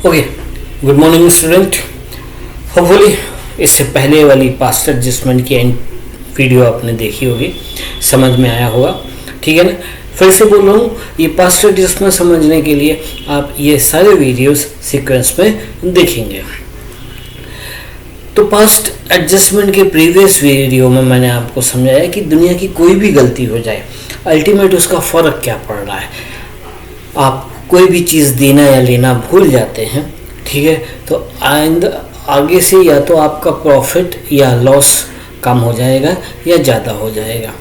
Okay, good morning student. Hopefully इससे पहले वाली पास्ट एडजस्टमेंट की वीडियो आपने देखी होगी, समझ में आया होगा, ठीक है ना। फिर से बोल रहा हूँ, ये पास्ट एडजस्टमेंट समझने के लिए आप ये सारे वीडियोस सीक्वेंस में देखेंगे। तो पास्ट एडजस्टमेंट के प्रीवियस वीडियो में मैंने आपको समझाया कि दुनिया की कोई भी गलती हो जाए, अल्टीमेट उसका फ़र्क क्या पड़ रहा है। आप कोई भी चीज़ देना या लेना भूल जाते हैं, ठीक है, तो आगे से या तो आपका प्रॉफिट या लॉस कम हो जाएगा या ज़्यादा हो जाएगा।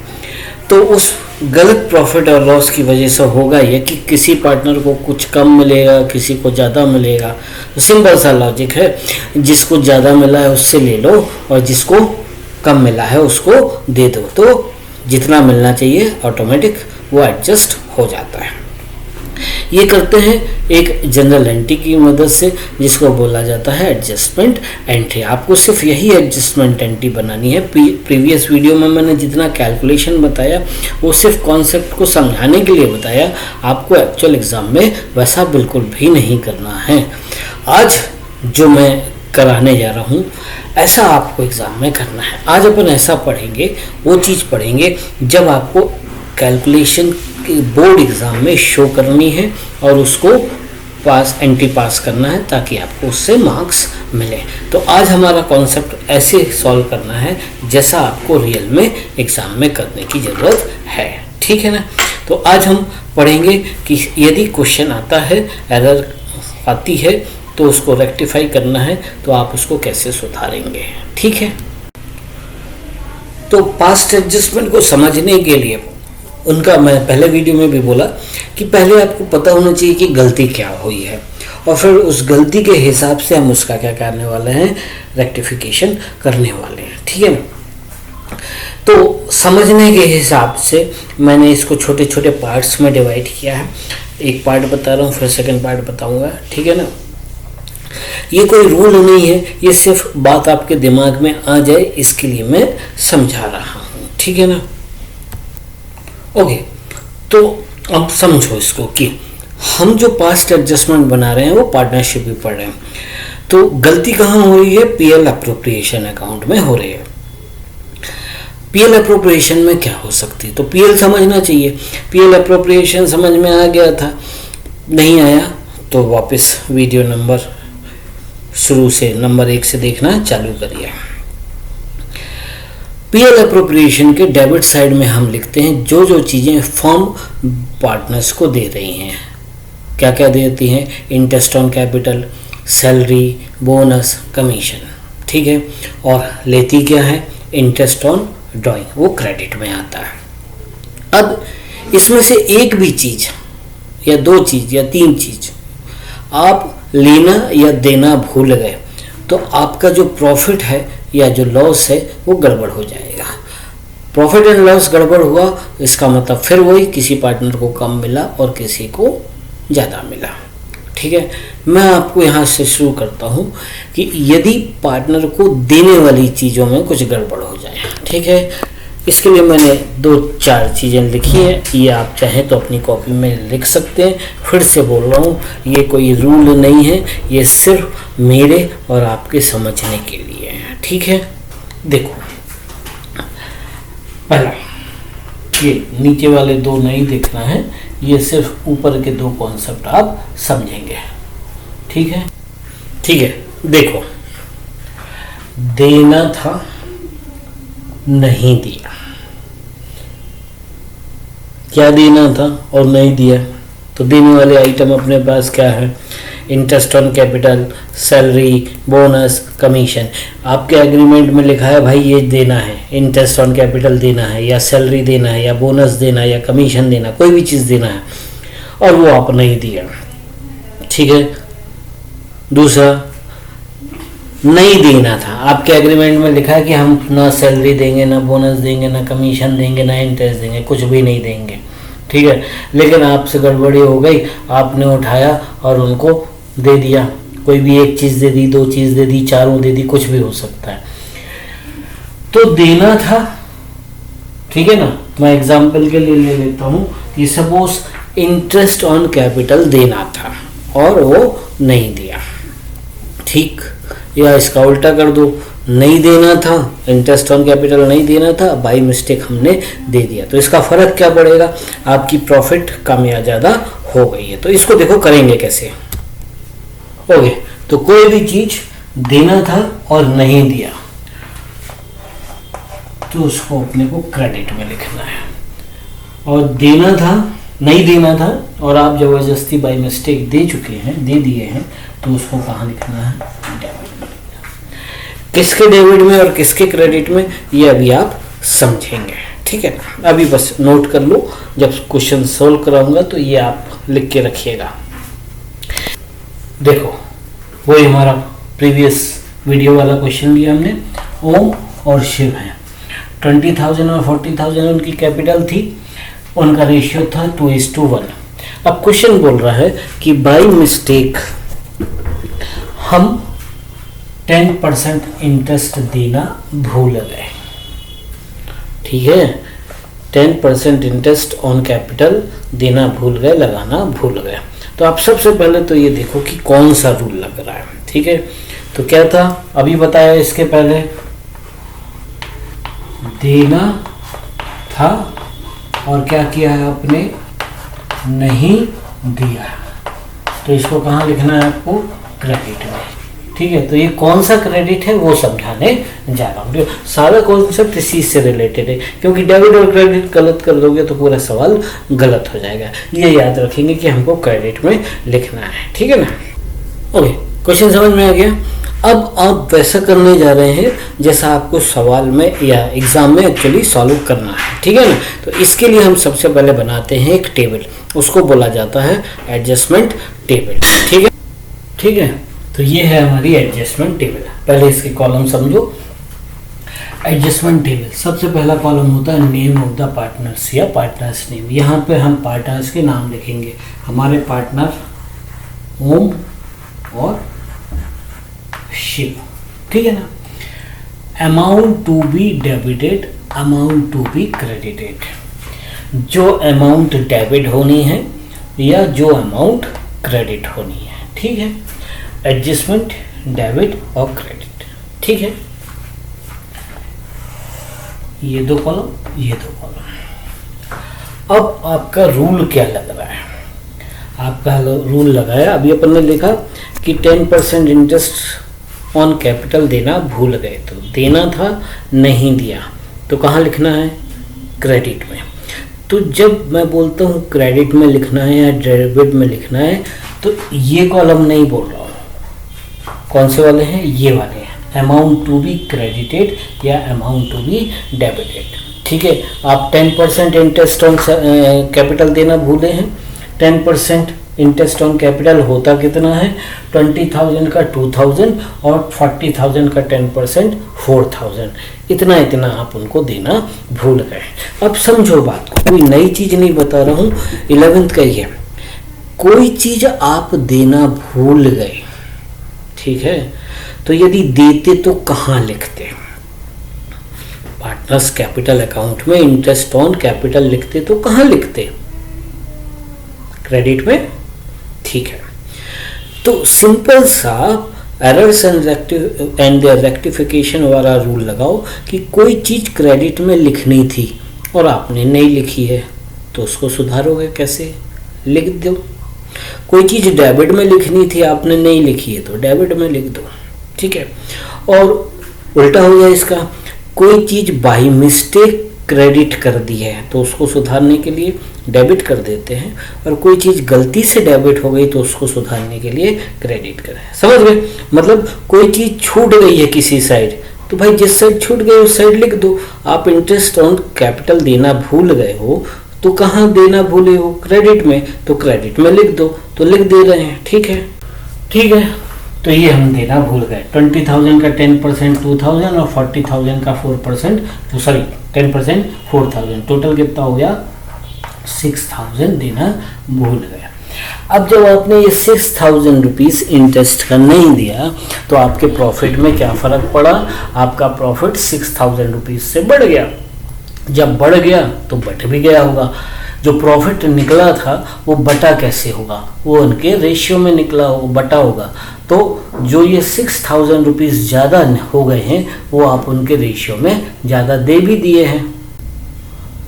तो उस गलत प्रॉफिट और लॉस की वजह से होगा यह कि किसी पार्टनर को कुछ कम मिलेगा, किसी को ज़्यादा मिलेगा। तो सिंपल सा लॉजिक है, जिसको ज़्यादा मिला है उससे ले लो और जिसको कम मिला है उसको दे दो, तो जितना मिलना चाहिए ऑटोमेटिक वो एडजस्ट हो जाता है। ये करते हैं एक जनरल एंट्री की मदद से, जिसको बोला जाता है एडजस्टमेंट एंट्री। आपको सिर्फ यही एडजस्टमेंट एंट्री बनानी है। प्रीवियस वीडियो में मैंने जितना कैलकुलेशन बताया वो सिर्फ कॉन्सेप्ट को समझाने के लिए बताया, आपको एक्चुअल एग्जाम में वैसा बिल्कुल भी नहीं करना है। आज जो मैं कराने जा रहा हूँ ऐसा आपको एग्ज़ाम में करना है। आज अपन ऐसा पढ़ेंगे, वो चीज़ पढ़ेंगे जब आपको कैलकुलेशन बोर्ड एग्ज़ाम में शो करनी है और उसको एंट्री पास करना है ताकि आपको उससे मार्क्स मिले। तो आज हमारा कॉन्सेप्ट ऐसे सॉल्व करना है जैसा आपको रियल में एग्ज़ाम में करने की ज़रूरत है, ठीक है ना। तो आज हम पढ़ेंगे कि यदि क्वेश्चन आता है, एरर आती है, तो उसको रेक्टिफाई करना है, तो आप उसको कैसे सुधारेंगे, ठीक है। तो पास्ट एडजस्टमेंट को समझने के लिए उनका मैं पहले वीडियो में भी बोला कि पहले आपको पता होना चाहिए कि गलती क्या हुई है और फिर उस गलती के हिसाब से हम उसका क्या करने वाले हैं, रेक्टिफिकेशन करने वाले हैं, ठीक है ना। तो समझने के हिसाब से मैंने इसको छोटे छोटे पार्ट्स में डिवाइड किया है। एक पार्ट बता रहा हूँ, फिर सेकंड पार्ट बताऊँगा, ठीक है ना। ये कोई रूल नहीं है, ये सिर्फ बात आपके दिमाग में आ जाए इसके लिए मैं समझा रहा हूँ, ठीक है ना। ओके, तो अब समझो इसको कि हम जो पास्ट एडजस्टमेंट बना रहे हैं वो पार्टनरशिप भी पढ़ रहे हैं। तो गलती कहाँ हो रही है, पीएल अप्रोप्रिएशन अकाउंट में हो रही है। पीएल अप्रोप्रिएशन में क्या हो सकती है, तो पीएल समझना चाहिए। पीएल अप्रोप्रिएशन समझ में आ गया था, नहीं आया तो वापस वीडियो नंबर शुरू से नंबर 1 से देखना चालू करिए। पीएल अप्रोप्रिएशन के डेबिट साइड में हम लिखते हैं जो जो चीज़ें फर्म पार्टनर्स को दे रही हैं। क्या क्या देती हैं, interest on capital, salary, bonus, commission, ठीक है। और लेती क्या है, इंटरेस्ट ऑन ड्राइंग, वो क्रेडिट में आता है। अब इसमें से एक भी चीज़ या दो चीज़ या तीन चीज़ आप लेना या देना भूल गए तो आपका जो प्रॉफिट है या जो लॉस है वो गड़बड़ हो जाएगा। प्रॉफिट एंड लॉस गड़बड़ हुआ, इसका मतलब फिर वही, किसी पार्टनर को कम मिला और किसी को ज़्यादा मिला, ठीक है। मैं आपको यहाँ से शुरू करता हूँ कि यदि पार्टनर को देने वाली चीज़ों में कुछ गड़बड़ हो जाए, ठीक है। इसके लिए मैंने 2-4 चीज़ें लिखी हैं, ये आप चाहें तो अपनी कॉपी में लिख सकते हैं। फिर से बोल रहा हूँ, ये कोई रूल नहीं है, ये सिर्फ मेरे और आपके समझने के लिए है, ठीक है। देखो, पहला ये नीचे वाले 2 नहीं देखना है, ये सिर्फ ऊपर के 2 कॉन्सेप्ट आप समझेंगे, ठीक है। ठीक है, देखो, देना था, नहीं दिया। क्या देना था और नहीं दिया, तो देने वाले आइटम अपने पास क्या है, interest on capital, salary, bonus, commission. आपके एग्रीमेंट में लिखा है भाई ये देना है, इंटरेस्ट ऑन कैपिटल देना है या सैलरी देना है या बोनस देना है या कमीशन देना, कोई भी चीज़ देना है और वो आप नहीं दिया, ठीक है। दूसरा, नहीं देना था, आपके एग्रीमेंट में लिखा है कि हम ना सैलरी देंगे, ना बोनस देंगे, ना कमीशन देंगे, ना इंटरेस्ट देंगे, कुछ भी नहीं देंगे, ठीक है। लेकिन आपसे गड़बड़ी हो गई, आपने उठाया और उनको दे दिया। कोई भी एक चीज़ दे दी, 2 चीज़ दे दी, 4 दे दी, कुछ भी हो सकता है। तो देना था, ठीक है ना। मैं एग्जाम्पल के लिए ले लेता हूँ कि सपोज इंटरेस्ट ऑन कैपिटल देना था और वो नहीं दिया, ठीक, या इसका उल्टा कर दो, नहीं देना था, इंटरेस्ट ऑन कैपिटल नहीं देना था, बाई मिस्टेक हमने दे दिया, तो इसका फर्क क्या पड़ेगा, आपकी प्रॉफिट कम या ज़्यादा हो गई है। तो इसको देखो करेंगे कैसे। ओके, तो कोई भी चीज देना था और नहीं दिया तो उसको अपने को क्रेडिट में लिखना है, और देना था नहीं देना था और आप जबरदस्ती बाई मिस्टेक दे चुके हैं, दे दिए हैं, तो उसको कहाँ लिखना है, डेबिट में लिखना है। किसके डेबिट में और किसके क्रेडिट में ये अभी आप समझेंगे, ठीक है ना। अभी बस नोट कर लो, जब क्वेश्चन सोल्व कराऊंगा तो ये आप लिख के रखिएगा। देखो वही हमारा प्रीवियस वीडियो वाला क्वेश्चन लिया हमने, ओम और शिव है, 20,000 और 40,000 उनकी कैपिटल थी, उनका रेशियो था 2:1। अब क्वेश्चन बोल रहा है कि बाई मिस्टेक हम 10% इंटरेस्ट देना भूल गए, ठीक है, 10% इंटरेस्ट ऑन कैपिटल देना भूल गए, लगाना भूल गए। तो आप सबसे पहले तो ये देखो कि कौन सा रूल लग रहा है, ठीक है। तो क्या था, अभी बताया इसके पहले, देना था और क्या किया है आपने, नहीं दिया, तो इसको कहाँ लिखना है आपको, क्रेडिट में, ठीक है। तो ये कौन सा क्रेडिट है वो समझाने जा रहा हूँ। सारा कॉन्सेप्ट इसी से रिलेटेड है, क्योंकि डेबिट और क्रेडिट गलत कर दोगे तो पूरा सवाल गलत हो जाएगा। ये याद रखेंगे कि हमको क्रेडिट में लिखना है, ठीक है ना। ओके, क्वेश्चन समझ में आ गया। अब आप वैसा करने जा रहे हैं जैसा आपको सवाल में या एग्जाम में एक्चुअली सॉल्व करना है, ठीक है ना। तो इसके लिए हम सबसे पहले बनाते हैं एक टेबल, उसको बोला जाता है एडजस्टमेंट टेबल, ठीक है, ठीक है। तो ये है हमारी एडजस्टमेंट टेबल। पहले इसके कॉलम समझो। एडजस्टमेंट टेबल, सबसे पहला कॉलम होता है नेम ऑफ द पार्टनर्स या पार्टनर्स नेम। यहाँ पे हम पार्टनर्स के नाम लिखेंगे, हमारे पार्टनर ओम और शिव, ठीक है ना। Amount to be debited, amount to be credited, जो अमाउंट डेबिट होनी है या जो अमाउंट क्रेडिट होनी है, ठीक है। एडजस्टमेंट डेबिट और क्रेडिट, ठीक है। ये दो कॉलम, ये दो कॉलम। अब आपका रूल क्या लग रहा है, आपका रूल लगाया, अभी अपन ने लिखा कि 10% इंटरेस्ट ऑन कैपिटल देना भूल गए, तो देना था नहीं दिया, तो कहाँ लिखना है, क्रेडिट में। तो जब मैं बोलता हूँ क्रेडिट में लिखना है या डेबिट में लिखना है, तो ये कॉलम नहीं बोल रहा हूँ, कौन से वाले हैं, ये वाले हैं, अमाउंट टू बी क्रेडिटेड या अमाउंट टू बी डेबिटेड, ठीक है। आप 10% इंटरेस्ट ऑन कैपिटल देना भूले हैं। 10% इंटरेस्ट ऑन कैपिटल होता कितना है, 20,000 का 2,000 और 40,000 का 10% 4,000, इतना इतना आप उनको देना भूल गए। अब समझो बात को, कोई नई चीज नहीं बता रहा हूँ, 11th का ही है। कोई चीज आप देना भूल गए, ठीक है, तो यदि देते तो कहाँ लिखते, पार्टनर्स कैपिटल अकाउंट में इंटरेस्ट ऑन कैपिटल लिखते तो कहाँ लिखते, क्रेडिट में, ठीक है। तो सिंपल सा एरर्स एंड रेक्टिफिकेशन वाला रूल लगाओ कि कोई चीज क्रेडिट में लिखनी थी और आपने नहीं लिखी है, तो उसको सुधारोगे कैसे, लिख दो। कोई चीज डेबिट में लिखनी थी, आपने नहीं लिखी है, तो डेबिट में लिख दो, ठीक है। और उल्टा हो गया इसका, कोई चीज बाई मिस्टेक क्रेडिट कर दी है तो उसको सुधारने के लिए डेबिट कर देते हैं, और कोई चीज गलती से डेबिट हो गई तो उसको सुधारने के लिए क्रेडिट करें। समझ गए, मतलब कोई चीज छूट गई है किसी साइड, तो भाई जिस साइड छूट गई उस साइड लिख दो। आप इंटरेस्ट ऑन कैपिटल देना भूल गए हो तो कहाँ देना भूले हो, क्रेडिट में, तो क्रेडिट में लिख दो, तो लिख दे रहे हैं, ठीक है, ठीक है। तो ये हम देना भूल गए, 20,000 का 10% 2,000 और 40,000 का 4%, तो सॉरी 10% 4,000, टोटल कितना हो गया 6,000 देना भूल गया। अब जब आपने ये 6,000 रुपीज़ इंटरेस्ट का नहीं दिया तो आपके प्रॉफिट में क्या फ़र्क पड़ा, आपका प्रॉफिट 6,000 रुपीज़ से बढ़ गया। जब बढ़ गया तो बट भी गया होगा, जो प्रॉफिट निकला था वो बटा कैसे होगा, वो उनके रेशियो में निकला हो बटा होगा। तो जो ये 6,000 रुपीज़ ज़्यादा हो गए हैं वो आप उनके रेशियो में ज़्यादा दे भी दिए हैं।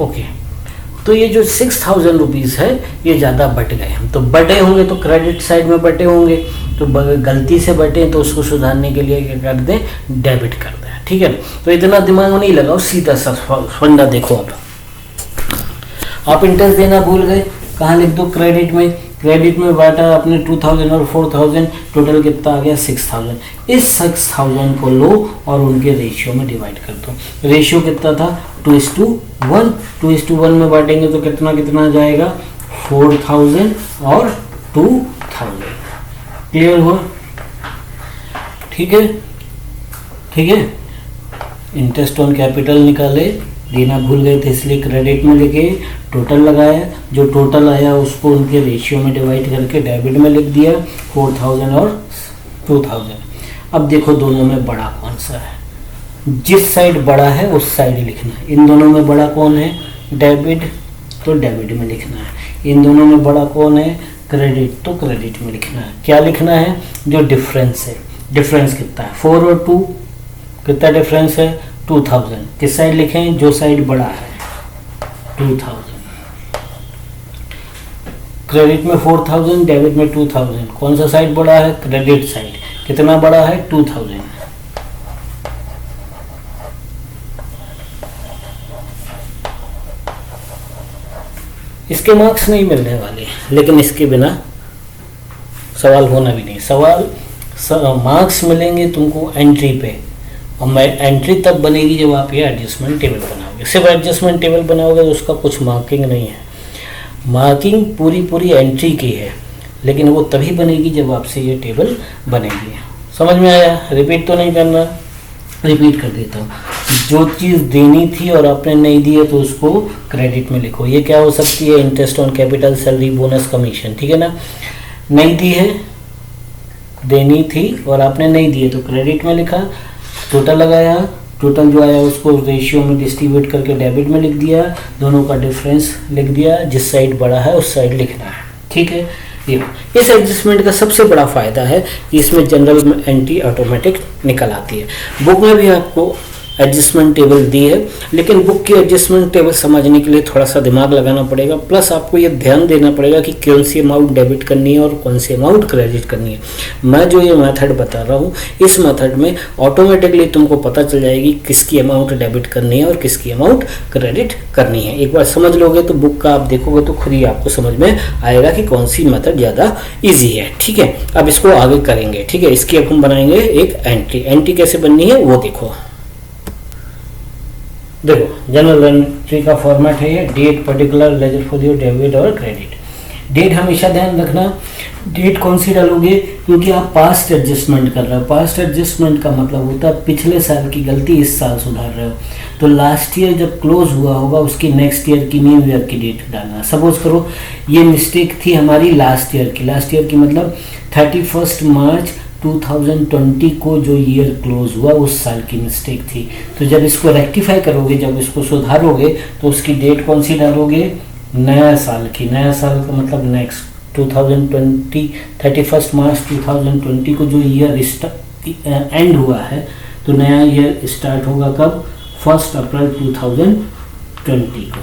ओके, तो ये जो 6,000 रुपीज़ है ये ज़्यादा बट गए हैं, तो बटे होंगे तो क्रेडिट साइड में बटे होंगे, तो गलती से बटे तो उसको सुधारने के लिए क्या कर दें, डेबिट कर दें। ठीक है, तो इतना दिमाग नहीं लगाओ, सीधा सा फंडा देखो। आप इंटरेस्ट देना भूल गए, कहाँ लिख दो, क्रेडिट में। क्रेडिट में बांटा आपने 2,000 और 4,000, टोटल कितना आ गया 6,000। इस 6,000 को लो और उनके रेशियो में डिवाइड कर दो। रेशियो कितना था 2:1, 2:1 में बांटेंगे तो कितना कितना जाएगा 4,000 और 2,000। क्लियर हुआ? ठीक है, ठीक है। इंटरेस्ट ऑन कैपिटल निकाले, देना भूल गए थे इसलिए क्रेडिट में लेके टोटल लगाया, जो टोटल आया उसको उनके रेशियो में डिवाइड करके डेबिट में लिख दिया 4,000 और 2,000। अब देखो दोनों में बड़ा कौन सा है, जिस साइड बड़ा है उस साइड लिखना है। इन दोनों में बड़ा कौन है, डेबिट, तो डेबिट में लिखना है। इन दोनों में बड़ा कौन है, क्रेडिट, तो क्रेडिट में लिखना है। क्या लिखना है, जो डिफरेंस है। डिफरेंस कितना है 4 और 2, कितना डिफरेंस है 2,000। किस साइड लिखें, जो साइड बड़ा है 2,000। क्रेडिट में 4,000, डेबिट में 2,000। कौन सा साइड बड़ा है, क्रेडिट साइड। कितना बड़ा है 2,000। इसके मार्क्स नहीं मिलने वाले, लेकिन इसके बिना सवाल होना भी नहीं। सवाल मार्क्स मिलेंगे तुमको एंट्री पे, और मैं एंट्री तब बनेगी जब आप ये एडजस्टमेंट टेबल बनाओगे। सिर्फ एडजस्टमेंट टेबल बनाओगे तो उसका कुछ मार्किंग नहीं है। मार्किंग पूरी एंट्री की है, लेकिन वो तभी बनेगी जब आपसे ये टेबल बनेगी। समझ में आया? रिपीट तो नहीं करना, रिपीट कर देता हूँ। जो चीज़ देनी थी और आपने नहीं दी है तो उसको क्रेडिट में लिखो। ये क्या हो सकती है, interest on capital, salary, bonus, commission. ठीक है ना, नहीं दी है, देनी थी और आपने नहीं दी है तो क्रेडिट में लिखा, टोटल लगाया, टोटल जो आया उसको रेशियो में डिस्ट्रीब्यूट करके डेबिट में लिख दिया, दोनों का डिफरेंस लिख दिया, जिस साइड बड़ा है उस साइड लिखना है। ठीक है, ये इस एडजस्टमेंट का सबसे बड़ा फायदा है कि इसमें जनरल में एंट्री ऑटोमेटिक निकल आती है। बुक में भी आपको एडजस्टमेंट टेबल दी है, लेकिन बुक की एडजस्टमेंट टेबल समझने के लिए थोड़ा सा दिमाग लगाना पड़ेगा, प्लस आपको ये ध्यान देना पड़ेगा कि कौन सी अमाउंट डेबिट करनी है और कौन सी अमाउंट क्रेडिट करनी है। मैं जो ये मेथड बता रहा हूँ, इस मेथड में ऑटोमेटिकली तुमको पता चल जाएगी किसकी अमाउंट डेबिट करनी है और किसकी अमाउंट क्रेडिट करनी है। एक बार समझ लोगे तो बुक का आप देखोगे तो खुद ही आपको समझ में आएगा कि कौन सी मेथड ज़्यादा ईजी है। ठीक है, अब इसको आगे करेंगे। ठीक है, इसकी अब हम बनाएंगे एक एंट्री। एंट्री कैसे बननी है वो देखो। देखो जनरल एंट्री का फॉर्मेट है ये, date, particular, ledger folio, debit और क्रेडिट। डेट हमेशा ध्यान रखना, डेट कौन सी डालोगे, क्योंकि आप पास्ट एडजस्टमेंट कर रहे हो। पास्ट एडजस्टमेंट का मतलब होता है पिछले साल की गलती इस साल सुधार रहे हो, तो लास्ट ईयर जब क्लोज हुआ होगा उसकी नेक्स्ट ईयर की, न्यू ईयर की डेट डालना। सपोज करो ये मिस्टेक थी हमारी लास्ट ईयर की। लास्ट ईयर की मतलब 31 मार्च 2020 को जो ईयर क्लोज हुआ उस साल की मिस्टेक थी। तो जब इसको रेक्टिफाई करोगे, जब इसको सुधारोगे तो उसकी डेट कौन सी डालोगे, नया साल की। नया साल का मतलब नेक्स्ट 2020, 31 मार्च 2020 को जो ईयर एंड हुआ है, तो नया ईयर स्टार्ट होगा कब, 1 अप्रैल 2020 को।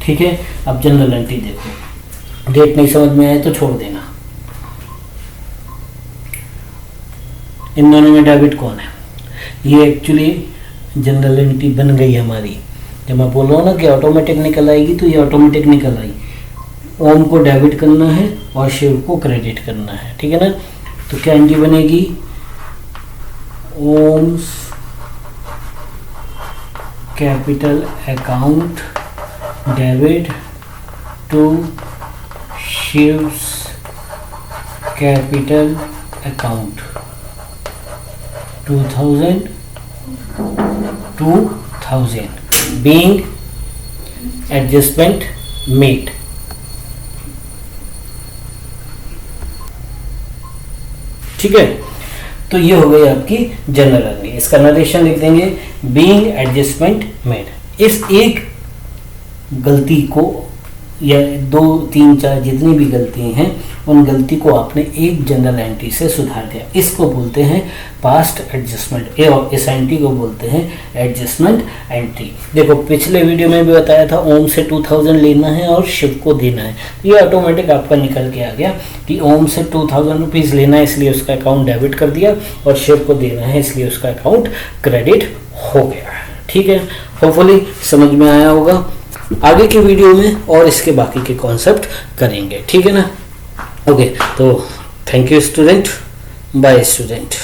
ठीक है, अब जनरल एंट्री देखो। डेट नहीं समझ में आए तो छोड़ देना। इन दोनों में डेबिट कौन है, ये एक्चुअली जनरल एंट्री बन गई हमारी। जब मैं बोल रहा हूँ ना कि ऑटोमेटिक निकल आएगी, तो ये ऑटोमेटिक निकल आई। ओम को डेबिट करना है और शिव को क्रेडिट करना है। ठीक है ना, तो क्या एंट्री बनेगी, Om's capital account debit to Shiv's capital account 2000 being adjustment made। ठीक है, तो ये हो गई आपकी जनरल एंट्री। इसका नरेशन लिख देंगे, बीइंग एडजस्टमेंट मेड। इस एक गलती को या 2 3 4 जितनी भी गलतियां हैं उन गलती को आपने एक जनरल एंट्री से सुधार दिया, इसको बोलते हैं पास्ट एडजस्टमेंट, और इस एंट्री को बोलते हैं एडजस्टमेंट एंट्री। देखो पिछले वीडियो में भी बताया था ओम से 2000 लेना है और शिव को देना है, ये ऑटोमेटिक आपका निकल के आ गया कि ओम से 2000 रुपीज़ लेना है इसलिए उसका अकाउंट डेबिट कर दिया, और शिव को देना है इसलिए उसका अकाउंट क्रेडिट हो गया। ठीक है, होपफुली समझ में आया होगा। आगे के वीडियो में और इसके बाकी के कॉन्सेप्ट करेंगे, ठीक है ना। ओके, तो thank you student, bye student.